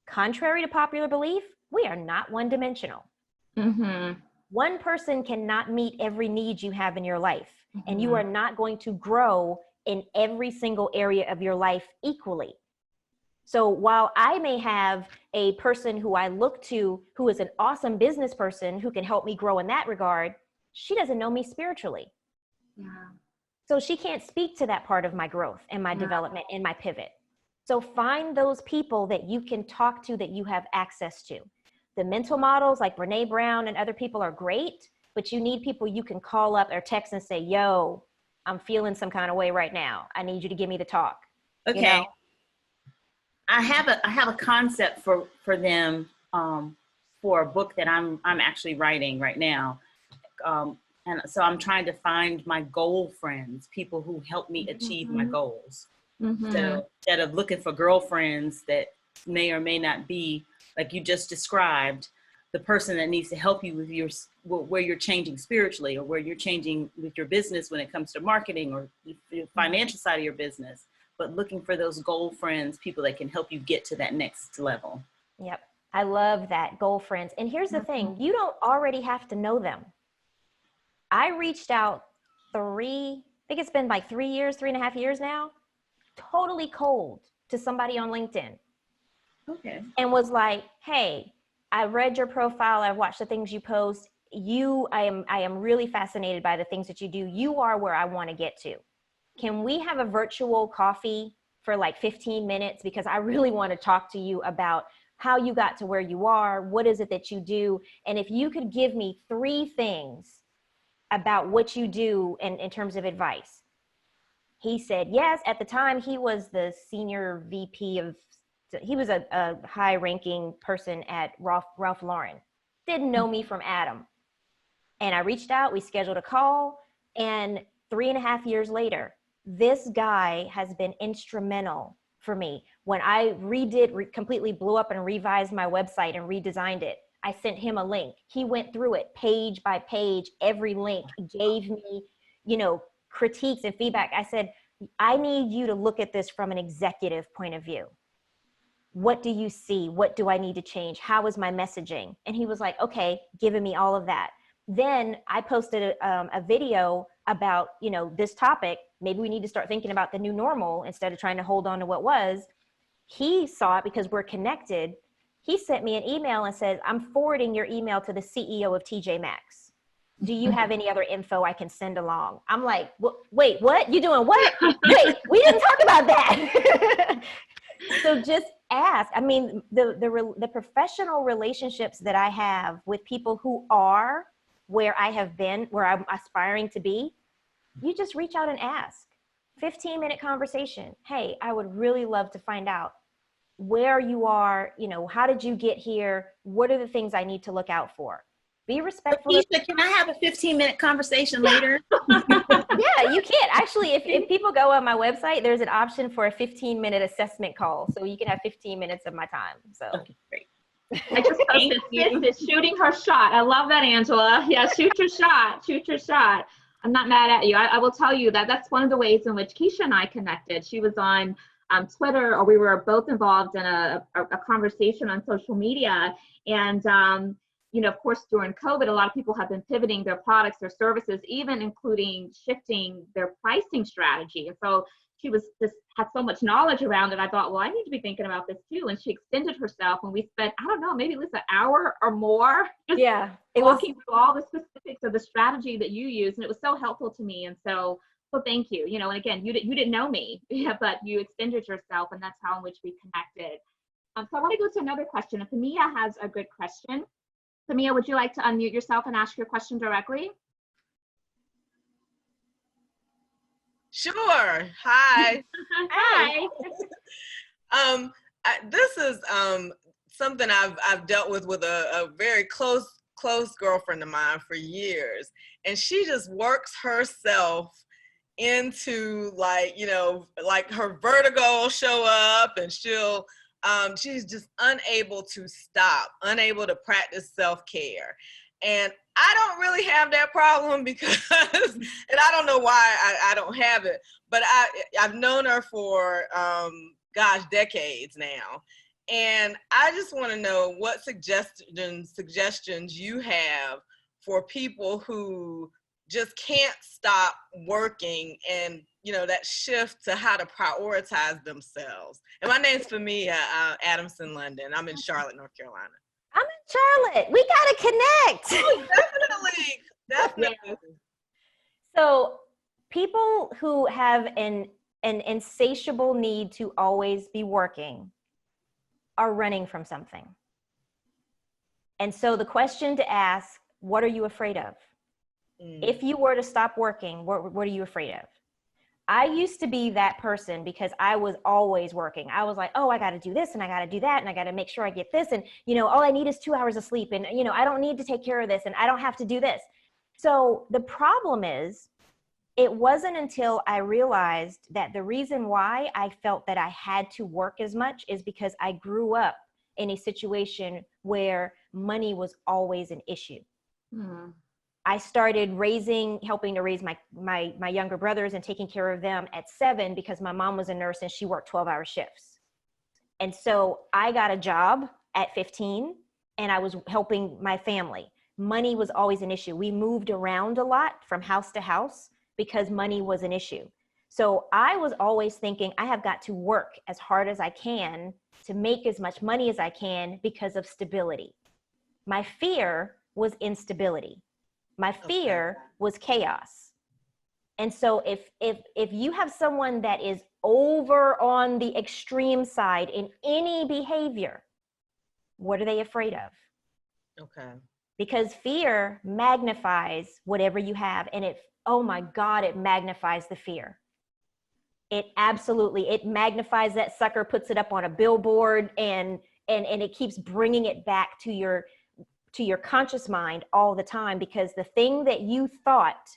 Speaker 2: Contrary to popular belief, we are not one-dimensional. One person cannot meet every need you have in your life. And you are not going to grow in every single area of your life equally. So while I may have a person who I look to who is an awesome business person who can help me grow in that regard, she doesn't know me spiritually. Yeah. So she can't speak to that part of my growth and my development and my pivot. So find those people that you can talk to, that you have access to. The mental models like Brene Brown and other people are great, but you need people you can call up or text and say, yo, I'm feeling some kind of way right now. I need you to give me the talk.
Speaker 3: Okay. I have a concept for them for a book that I'm actually writing right now. and so I'm trying to find my goal friends, people who help me achieve my goals. So instead of looking for girlfriends that may or may not be, like you just described, the person that needs to help you with where you're changing spiritually, or where you're changing with your business when it comes to marketing or the financial side of your business, but looking for those goal friends, people that can help you get to that next level.
Speaker 2: Yep. I love that, goal friends. And here's the thing, you don't already have to know them. I reached out I think it's been like 3.5 years now, totally cold to somebody on LinkedIn.
Speaker 3: Okay.
Speaker 2: And was like, hey, I read your profile. I've watched the things you post. I am really fascinated by the things that you do. You are where I want to get to. Can we have a virtual coffee for like 15 minutes? Because I really want to talk to you about how you got to where you are. What is it that you do? And if you could give me 3 things about what you do in terms of advice. He said yes. At the time, he was the senior VP he was a high ranking person at Ralph Lauren. Didn't know me from Adam. And I reached out, we scheduled a call, and 3.5 years later, this guy has been instrumental for me. When I completely blew up and revised my website and redesigned it, I sent him a link. He went through it page by page, every link, gave me, critiques and feedback. I said, I need you to look at this from an executive point of view. What do you see? What do I need to change? How is my messaging? And he was like, okay, giving me all of that. Then I posted a video about, this topic. Maybe we need to start thinking about the new normal instead of trying to hold on to what was. He saw it because we're connected. He sent me an email and said, I'm forwarding your email to the CEO of TJ Maxx. Do you have any other info I can send along? I'm like, wait, what? You doing what? Wait, we didn't talk about that. So just ask. I mean, the professional relationships that I have with people who are where I have been, where I'm aspiring to be, you just reach out and ask. 15-minute conversation. Hey, I would really love to find out where you are, how did you get here? What are the things I need to look out for? Be respectful.
Speaker 3: Keisha, can I have a 15-minute conversation later?
Speaker 2: Yeah, you can. Actually, if people go on my website, there's an option for a 15-minute assessment call. So you can have 15 minutes of my time. So
Speaker 3: Okay, great.
Speaker 1: I just posted Sis is shooting her shot. I love that, Angela. Yeah, shoot your shot. Shoot your shot. I'm not mad at you. I will tell you that that's one of the ways in which Keisha and I connected. She was on Twitter, or we were both involved in a conversation on social media. And, of course, during COVID, a lot of people have been pivoting their products, their services, even including shifting their pricing strategy. And so she had so much knowledge around it. I thought, well, I need to be thinking about this too. And she extended herself, and we spent, I don't know, maybe at least an hour or more.
Speaker 2: Yeah,
Speaker 1: walking through all the specifics of the strategy that you use. And it was so helpful to me. And so thank you. And again, you didn't know me, but you extended yourself, and that's how in which we connected. So I want to go to another question. If Tamia has a good question. Tamia, would you like to unmute yourself and ask your question directly?
Speaker 4: Sure. Hi.
Speaker 1: Hi.
Speaker 4: This is something I've dealt with a very close girlfriend of mine for years, and she just works herself into like her vertigo will show up, and she's just unable to stop, unable to practice self-care. And I don't really have that problem because, and I don't know why I don't have it, but I've known her for, decades now. And I just want to know what suggestions you have for people who just can't stop working, and that shift to how to prioritize themselves. And my name's Famia Adamson London. I'm in Charlotte, North Carolina.
Speaker 2: I'm in Charlotte. We gotta connect.
Speaker 4: Oh, definitely.
Speaker 1: Yes.
Speaker 2: So people who have an insatiable need to always be working are running from something. And so the question to ask, what are you afraid of? If you were to stop working, what are you afraid of? I used to be that person because I was always working. I was like, oh, I got to do this and I got to do that and I got to make sure I get this. And, all I need is 2 hours of sleep. And, I don't need to take care of this and I don't have to do this. So the problem is, it wasn't until I realized that the reason why I felt that I had to work as much is because I grew up in a situation where money was always an issue. I started helping to raise my younger brothers and taking care of them at 7 because my mom was a nurse and she worked 12-hour shifts. And so I got a job at 15 and I was helping my family. Money was always an issue. We moved around a lot from house to house because money was an issue. So I was always thinking, I have got to work as hard as I can to make as much money as I can because of stability. My fear was instability. My fear was chaos. And so if you have someone that is over on the extreme side in any behavior, what are they afraid of?
Speaker 4: Okay.
Speaker 2: Because fear magnifies whatever you have, and oh my God, it magnifies the fear. It magnifies that sucker, puts it up on a billboard, and it keeps bringing it back to your conscious mind all the time, because the thing that you thought,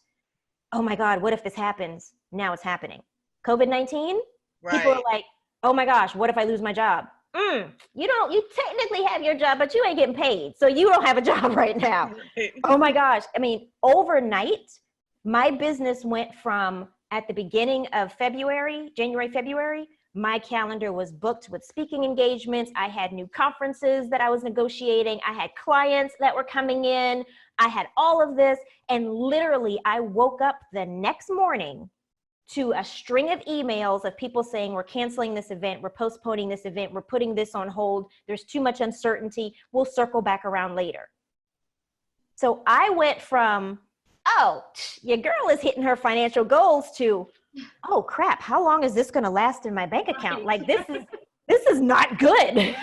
Speaker 2: oh my God, what if this happens? Now it's happening. COVID-19,
Speaker 4: Right.
Speaker 2: People are like, oh my gosh, what if I lose my job? You technically have your job, but you ain't getting paid. So you don't have a job right now. Oh my gosh. I mean, overnight, my business went from, at the beginning of January, February, my calendar was booked with speaking engagements. I had new conferences that I was negotiating. I had clients that were coming in. I had all of this. And literally, I woke up the next morning to a string of emails of people saying, we're canceling this event, we're postponing this event, we're putting this on hold, there's too much uncertainty, we'll circle back around later. So I went from, oh, your girl is hitting her financial goals, to, oh crap, how long is this gonna last in my bank account? Like, this is not good.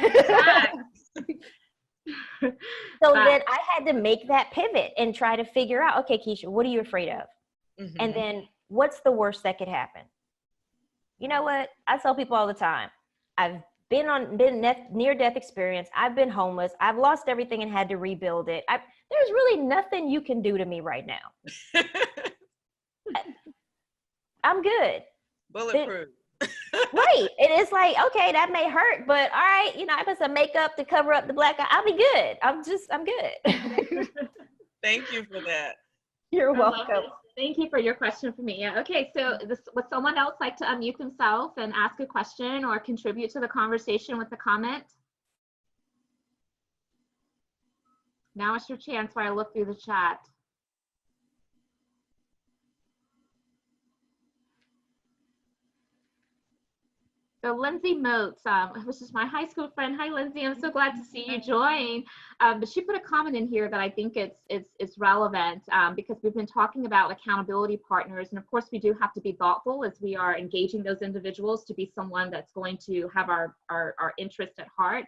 Speaker 2: So then I had to make that pivot and try to figure out, okay, Keisha, what are you afraid of?
Speaker 4: Mm-hmm.
Speaker 2: And then what's the worst that could happen? You know what? I tell people all the time, I've been near-death experience. I've been homeless. I've lost everything and had to rebuild it. There's really nothing you can do to me right now. I'm good.
Speaker 4: Bulletproof.
Speaker 2: Right. It is like, okay, that may hurt, but all right, I put some makeup to cover up the black eye. I'll be good. I'm good.
Speaker 4: Thank you for that.
Speaker 2: You're welcome.
Speaker 1: Thank you for your question for me. Yeah. Okay. So would someone else like to unmute themselves and ask a question or contribute to the conversation with a comment? Now is your chance while I look through the chat. So Lindsay Moats, which is my high school friend. Hi, Lindsay. I'm so glad to see you join. But she put a comment in here that I think it's relevant because we've been talking about accountability partners. And of course, we do have to be thoughtful as we are engaging those individuals to be someone that's going to have our interest at heart.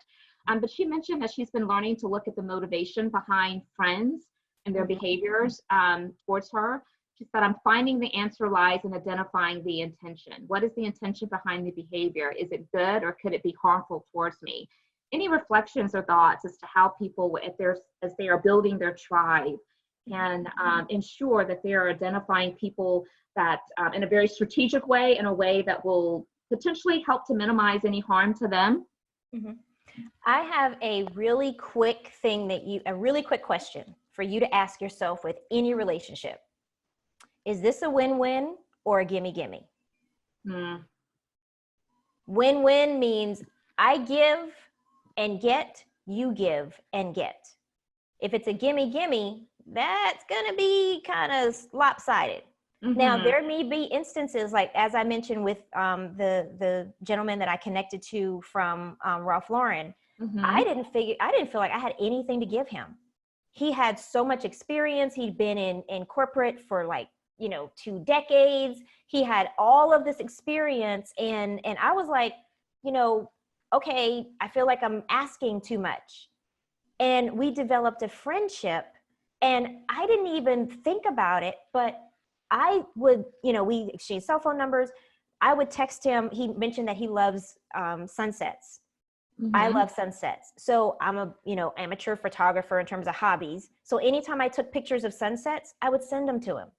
Speaker 1: But she mentioned that she's been learning to look at the motivation behind friends and their behaviors towards her. She said, I'm finding the answer lies in identifying the intention. What is the intention behind the behavior? Is it good, or could it be harmful towards me? Any reflections or thoughts as to how people, as they are building their tribe, can ensure that they are identifying people that in a very strategic way, in a way that will potentially help to minimize any harm to them?
Speaker 2: Mm-hmm. I have a really quick question for you to ask yourself with any relationship. Is this a win-win or a gimme-gimme? Win-win means I give and get, you give and get. If it's a gimme-gimme, that's gonna be kind of lopsided. Mm-hmm. Now, there may be instances, like as I mentioned with the gentleman that I connected to from Ralph Lauren, mm-hmm. I didn't feel like I had anything to give him. He had so much experience. He'd been in corporate for 2 decades. He had all of this experience, and I was like, okay, I feel like I'm asking too much. And we developed a friendship, and I didn't even think about it, but I would, we exchanged cell phone numbers. I would text him. He mentioned that he loves sunsets. I
Speaker 1: Mhm.
Speaker 2: love sunsets. So I'm a, amateur photographer in terms of hobbies. So anytime I took pictures of sunsets, I would send them to him.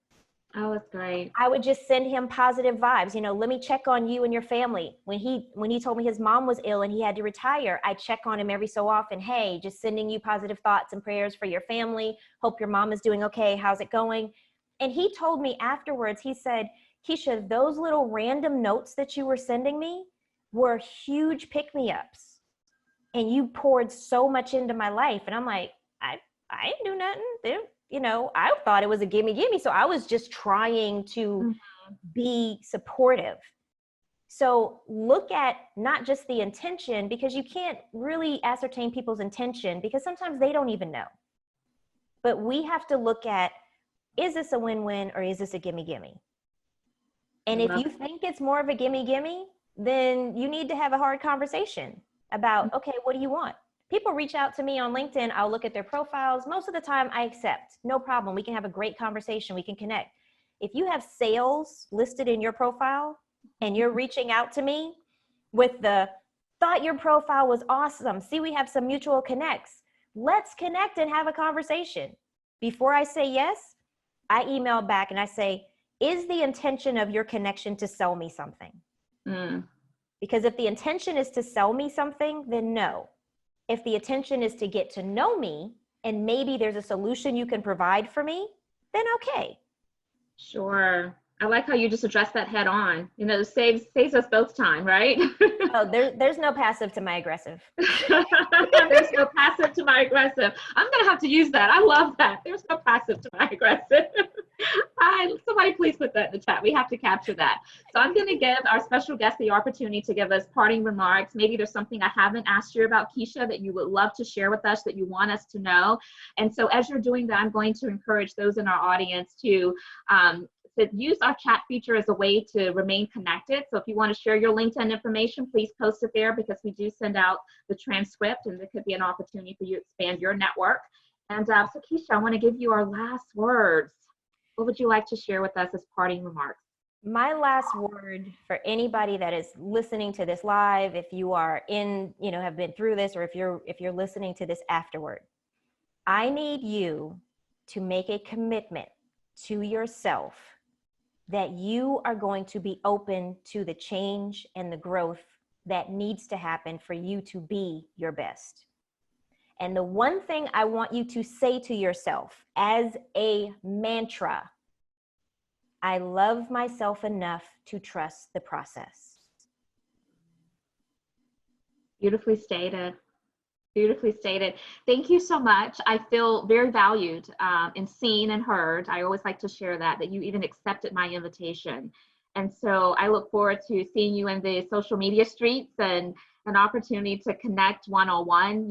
Speaker 1: Oh, that's great.
Speaker 2: I would just send him positive vibes. Let me check on you and your family. When he told me his mom was ill and he had to retire, I check on him every so often. Hey, just sending you positive thoughts and prayers for your family. Hope your mom is doing okay. How's it going? And he told me afterwards, he said, Keisha, those little random notes that you were sending me were huge pick-me-ups. And you poured so much into my life. And I'm like, I didn't do nothing. I thought it was a gimme. So I was just trying to be supportive. So look at not just the intention, because you can't really ascertain people's intention because sometimes they don't even know. But we have to look at, is this a win-win or is this a gimme? And if you think it's more of a gimme, then you need to have a hard conversation about, okay, what do you want? People reach out to me on LinkedIn. I'll look at their profiles. Most of the time I accept, no problem. We can have a great conversation. We can connect. If you have sales listed in your profile and you're reaching out to me with the thought your profile was awesome. See, we have some mutual connects. Let's connect and have a conversation. Before I say yes, I email back and I say, is the intention of your connection to sell me something? Because if the intention is to sell me something, then no. If the intention is to get to know me and maybe there's a solution you can provide for me, then okay.
Speaker 1: Sure. I like how you just address that head on. It saves us both time, right?
Speaker 2: Oh, there's no passive to my aggressive.
Speaker 1: There's no passive to my aggressive. I'm going to have to use that. I love that. There's no passive to my aggressive. Somebody please put that in the chat. We have to capture that. So I'm going to give our special guest the opportunity to give us parting remarks. Maybe there's something I haven't asked you about, Keisha, that you would love to share with us, that you want us to know. And so as you're doing that, I'm going to encourage those in our audience to use our chat feature as a way to remain connected. So if you want to share your LinkedIn information, please post it there, because we do send out the transcript and there could be an opportunity for you to expand your network. And so Keisha, I want to give you our last words. What would you like to share with us as parting remarks?
Speaker 2: My last word for anybody that is listening to this live, if you are have been through this, or if you're listening to this afterward, I need you to make a commitment to yourself that you are going to be open to the change and the growth that needs to happen for you to be your best. And the one thing I want you to say to yourself as a mantra, I love myself enough to trust the process.
Speaker 1: Beautifully stated. Beautifully stated. Thank you so much. I feel very valued and seen and heard. I always like to share that you even accepted my invitation. And so I look forward to seeing you in the social media streets and an opportunity to connect one-on-one,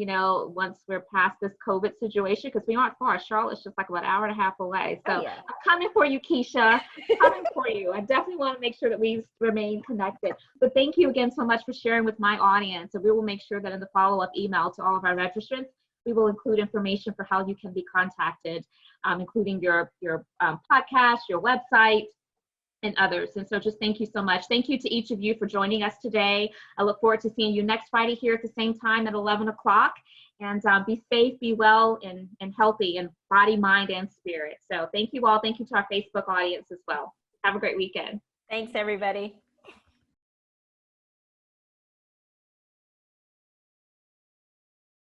Speaker 1: once we're past this COVID situation, because we aren't far. Charlotte's just like about an hour and a half away. So I'm coming for you, Keisha. Coming for you. I definitely want to make sure that we remain connected. But thank you again so much for sharing with my audience. And we will make sure that in the follow-up email to all of our registrants, we will include information for how you can be contacted, including your podcast, your website, and others. And so just thank you so much. Thank you to each of you for joining us today. I look forward to seeing you next Friday here at the same time at 11 o'clock. And be safe, be well, and healthy in body, mind, and spirit. So thank you all. Thank you to our Facebook audience as well. Have a great weekend.
Speaker 2: Thanks, everybody.